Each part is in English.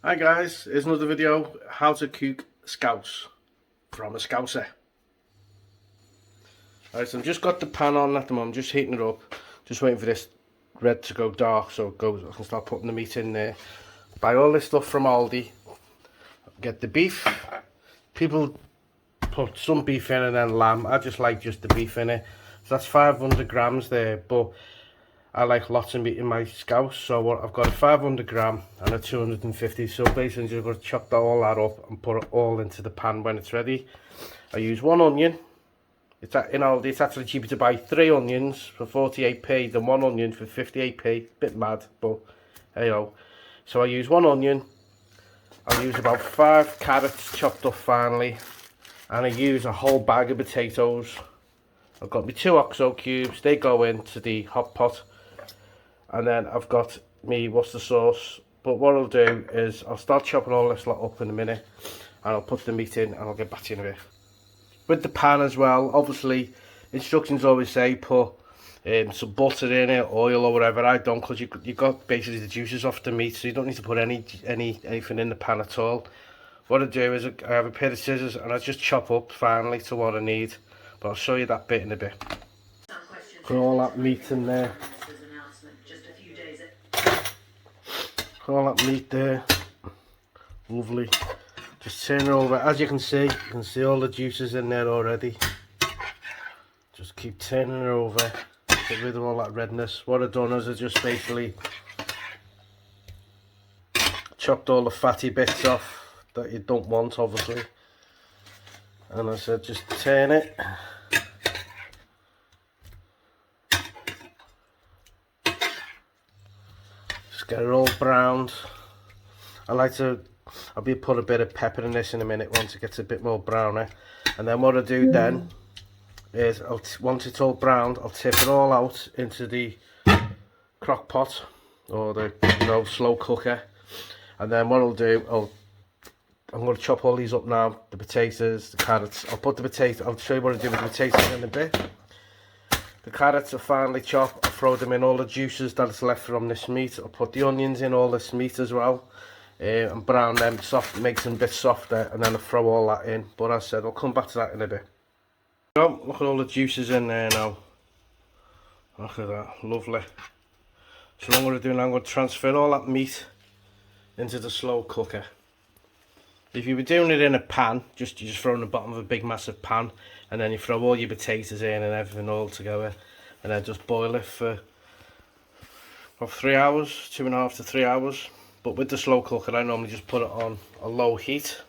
Hi guys, here's another video, how to cook scouse from a Scouser. Alright, so I've just got the pan on at the moment, just heating it up, just waiting for this red to go dark so it goes, I can start putting the meat in there. Buy all this stuff from Aldi, get the beef, people put some beef in and then lamb, I just like just the beef in it. So that's 500 grams there, but I like lots of meat in my scouse, so I've got a 500 gram and a 250, so basically just got to chop all that up and put it all into the pan when it's ready. I use one onion. In Aldi it's actually cheaper to buy 3 onions for 48p than 1 onion for 58p, bit mad, but hey ho. So I use 1 onion, I use about 5 carrots chopped up finely, and I use a whole bag of potatoes. I've got my 2 OXO cubes, they go into the hot pot. And then I've got me Worcester sauce, but what I'll do is I'll start chopping all this lot up in a minute and I'll put the meat in and I'll get back to you in a bit. With the pan as well, obviously instructions always say put some butter in it, oil or whatever. I don't, because you got basically the juices off the meat, so you don't need to put anything in the pan at all. What I do is I have a pair of scissors and I just chop up finally to what I need, but I'll show you that bit in a bit. Put all that meat in there. All that meat there, lovely. Just turn it over. As you can see all the juices in there already. Just keep turning it over, get rid of all that redness. What I've done is I just basically chopped all the fatty bits off that you don't want, obviously. And I said just turn it. Get it all browned. I'll put a bit of pepper in this in a minute once it gets a bit more browner. And then what I do then is once it's all browned, I'll tip it all out into the crock pot or the slow cooker. And then what I'll do, I'm going to chop all these up now. The potatoes, the carrots. I'll show you what I do with the potatoes in a bit. The carrots are finely chopped. I'll throw them in, all the juices that's left from this meat. I'll put the onions in all this meat as well, and brown them soft, make them a bit softer, and then I'll throw all that in. But as I said, I'll come back to that in a bit. So, look at all the juices in there now. Look at that, lovely. So what I'm going to do now, I'm going to transfer all that meat into the slow cooker. If you were doing it in a pan, you just throw in the bottom of a big massive pan, and then you throw all your potatoes in and everything all together, and then just boil it for about 3 hours, 2.5 to 3 hours. But with the slow cooker, I normally just put it on a low heat,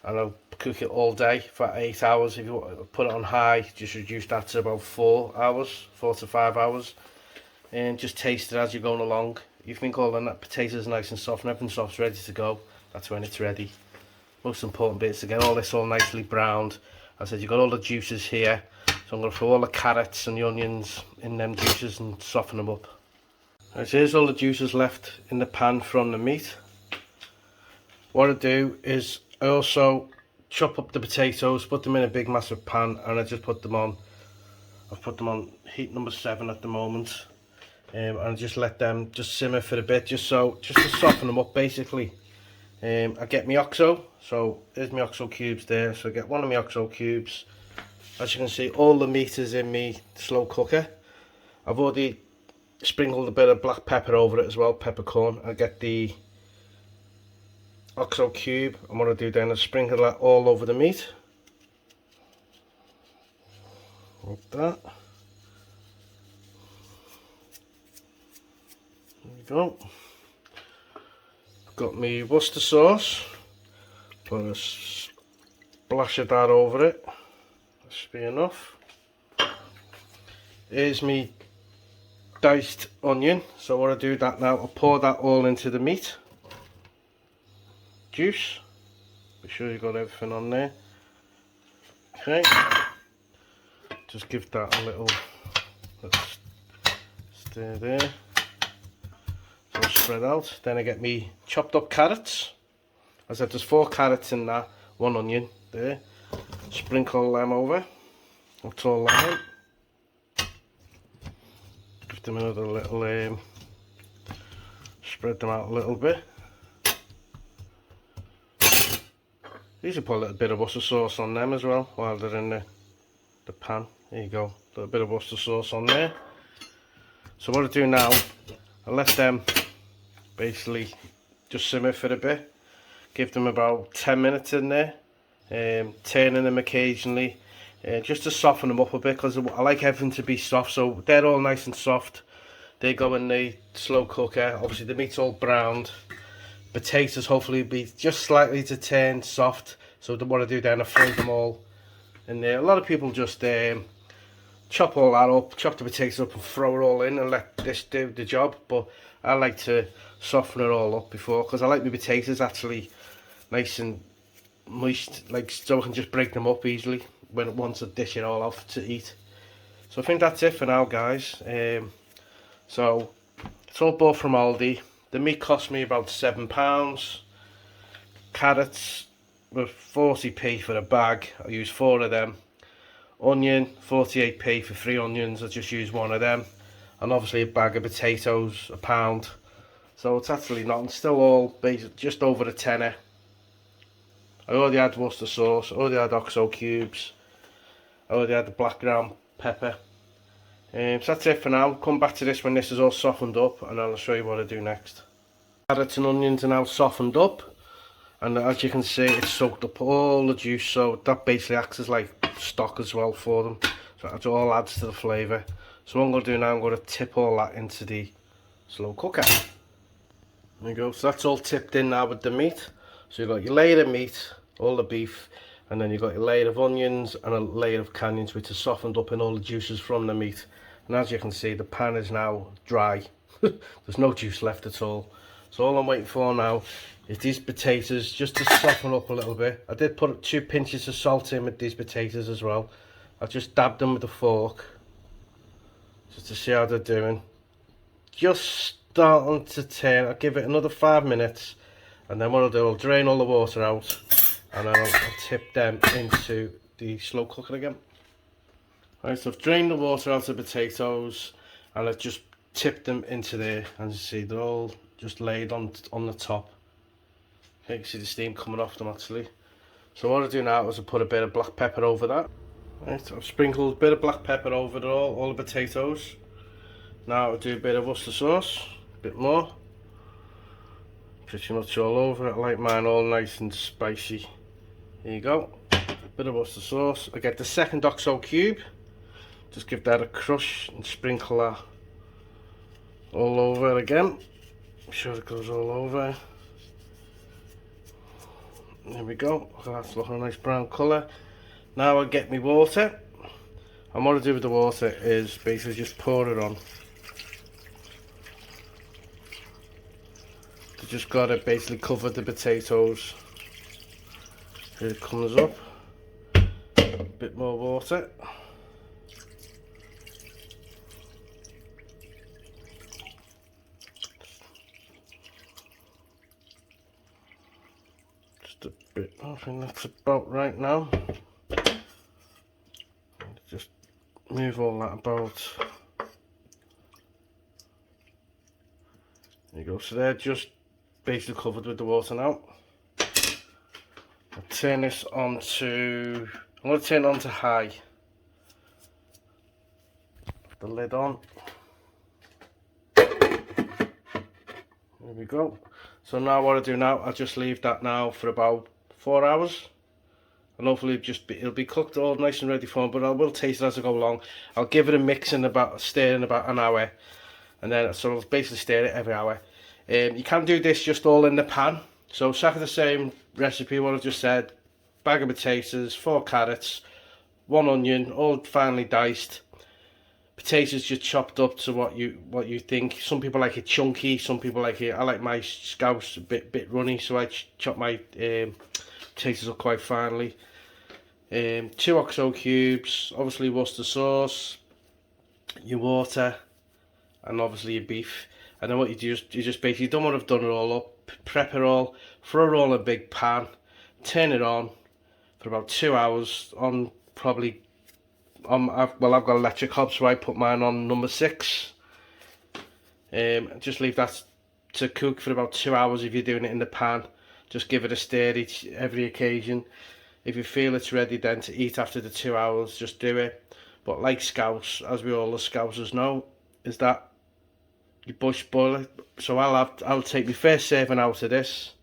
and I'll cook it all day for 8 hours. If you put it on high, just reduce that to about 4 to 5 hours, and just taste it as you're going along. You think all that potatoes are nice and soft and everything soft's ready to go. That's when it's ready. Most important bit is to get all this all nicely browned. As I said, you've got all the juices here, so I'm going to throw all the carrots and the onions in them juices and soften them up. Right, so here's all the juices left in the pan from the meat. What I do is I also chop up the potatoes, put them in a big massive pan, and I just put them on. I've put them on heat number 7 at the moment, and I just let them just simmer for a bit, just to soften them up basically. I get my OXO, so there's my OXO cubes there, so I get one of my OXO cubes. As you can see, all the meat is in my slow cooker. I've already sprinkled a bit of black pepper over it as well, peppercorn. I get the OXO cube, and what I do then is sprinkle that all over the meat. Like that. There we go. Got me Worcester sauce, put a splash of that over it, that should be enough. Here's me diced onion, so what I do that now, I'll pour that all into the meat. Juice, be sure you got everything on there. Okay, just give that a little stir there. Spread out. Then I get me chopped up carrots. As I said, there's 4 carrots in that, 1 onion there. Sprinkle them over. That's all that out. Give them another little spread them out a little bit. Usually put a little bit of Worcester sauce on them as well while they're in the pan. There you go, a little bit of Worcester sauce on there. So what I do now, I let them basically just simmer for a bit. Give them about 10 minutes in there, turning them occasionally, just to soften them up a bit, because I like everything to be soft. So they're all nice and soft. They go in the slow cooker. Obviously the meat's all browned. Potatoes hopefully be just slightly to turn soft. So what I do then, I throw them all in there. A lot of people just chop all that up, chop the potatoes up and throw it all in and let this do the job. But I like to soften it all up before, because I like my potatoes actually nice and moist, like, so I can just break them up easily once I dish it all off to eat. So I think that's it for now, guys. So it's all bought from Aldi. The meat cost me about £7. Carrots were 40p for a bag. I used 4 of them. Onion, 48p for 3 onions. I just used 1 of them. And obviously a bag of potatoes, £1. So it's actually not, still all just over a tenner. I already had Worcester sauce, I already had OXO cubes, I already had the black ground pepper. So that's it for now. Come back to this when this is all softened up, and I'll show you what I do next. Carrots and onions are now softened up, and as you can see, it's soaked up all the juice, so that basically acts as like stock as well for them. So that all adds to the flavour. So what I'm going to do now, I'm going to tip all that into the slow cooker. There you go, so that's all tipped in now with the meat. So you've got your layer of meat, all the beef, and then you've got your layer of onions and a layer of canyons, which is softened up in all the juices from the meat. And as you can see, the pan is now dry. There's no juice left at all. So all I'm waiting for now is these potatoes just to soften up a little bit. I did put 2 pinches of salt in with these potatoes as well. I just dabbed them with a fork just to see how they're doing. Just starting to turn. I'll give it another 5 minutes, and then what I'll do, I'll drain all the water out, and then I'll tip them into the slow cooker again. Right, so I've drained the water out of the potatoes, and I've just tipped them into there, and you see they're all just laid on the top. Okay, you can see the steam coming off them actually. So what I do now is I put a bit of black pepper over that. Right, so I've sprinkled a bit of black pepper over it all the potatoes. Now I'll do a bit of Worcester sauce, a bit more. Pretty much all over it. I like mine all nice and spicy. There you go. Bit of Worcester sauce. I get the second OXO cube. Just give that a crush and sprinkle that all over again. Make sure it goes all over. There we go. That's looking a nice brown colour. Now I get my water. And what I do with the water is basically just pour it on. You just got to basically cover the potatoes. Here it comes up. A bit more water. Just a bit. I think that's about right now. Just move all that about. There you go. So they're just basically covered with the water now. I'll turn this on to, I'm going to turn it on to high. Put the lid on. There we go. So now what I do now, I just leave that now for about 4 hours. And hopefully it'll be cooked all nice and ready for me, but I will taste it as I go along. I'll give it a mix in stir in about an hour. And then, so I'll basically stir it every hour. You can do this just all in the pan. So exactly the same recipe what I just said. Bag of potatoes, 4 carrots, 1 onion, all finely diced. Potatoes just chopped up to what you think. Some people like it chunky, some people like it. I like my Scouse a bit runny, so I chop my potatoes up quite finely. 2 OXO cubes, obviously Worcester sauce, your water, and obviously your beef. And then what you do is you just basically done what I've done it all up, prep it all, throw it all in a big pan, turn it on for about 2 hours on probably, I've got electric hob, so I put mine on number 6. Just leave that to cook for about 2 hours if you're doing it in the pan. Just give it a stir every occasion. If you feel it's ready then to eat after the 2 hours, just do it. But like Scouse, as we all the Scousers know, is that you bush boil it. So I'll take my first serving out of this,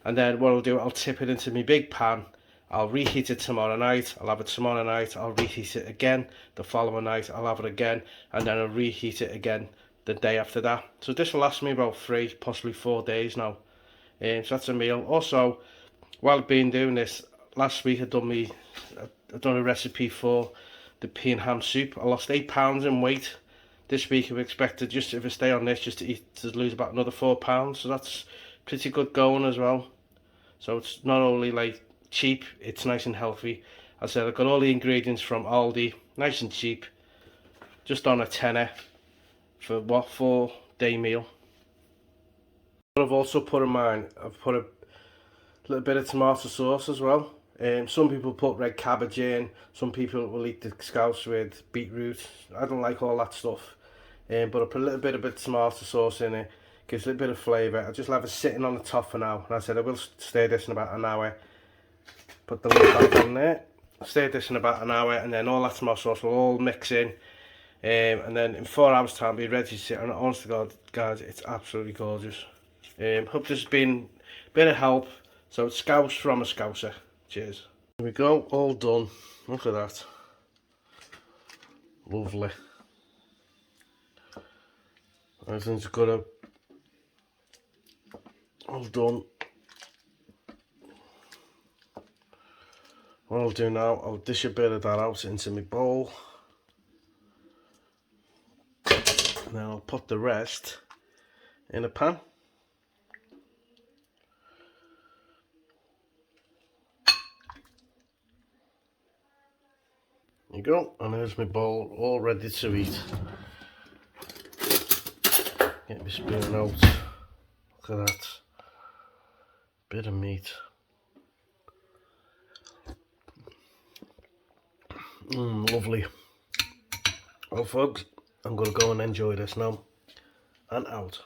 and then what I'll do, I'll tip it into my big pan. I'll reheat it tomorrow night. I'll have it tomorrow night. I'll reheat it again the following night. I'll have it again, and then I'll reheat it again the day after that. So this will last me about 3, possibly 4 days now. So that's a meal. Also, while I've been doing this, last week I've done a recipe for the pea and ham soup. I lost 8 pounds in weight. This week I'm expected, just if I stay on this, just to lose about another 4 pounds. So that's pretty good going as well. So it's not only like cheap, it's nice and healthy. As I said, I've got all the ingredients from Aldi, nice and cheap, just on a tenner for what, 4-day meal. What I've also put in mine, I've put a little bit of tomato sauce as well. Some people put red cabbage in, some people will eat the Scouse with beetroot. I don't like all that stuff, but I put a little bit of tomato sauce in it, gives it a bit of flavour. I just have it sitting on the top for now, and I said I will stir this in about an hour. Put the lid back on there, stir this in about an hour, and then all that tomato sauce will all mix in, and then in 4 hours time be ready to sit. And honest to God, guys, it's absolutely gorgeous. Hope this has been a bit of help. So it's Scouse from a Scouser. Cheers. Here we go, all done. Look at that. Lovely. Everything's good. All done. What I'll do now, I'll dish a bit of that out into my bowl. And then I'll put the rest in a pan. There you go, and there's my bowl all ready to eat. Get my spoon out. Look at that. Bit of meat. Lovely. Well folks, I'm going to go and enjoy this now. And out.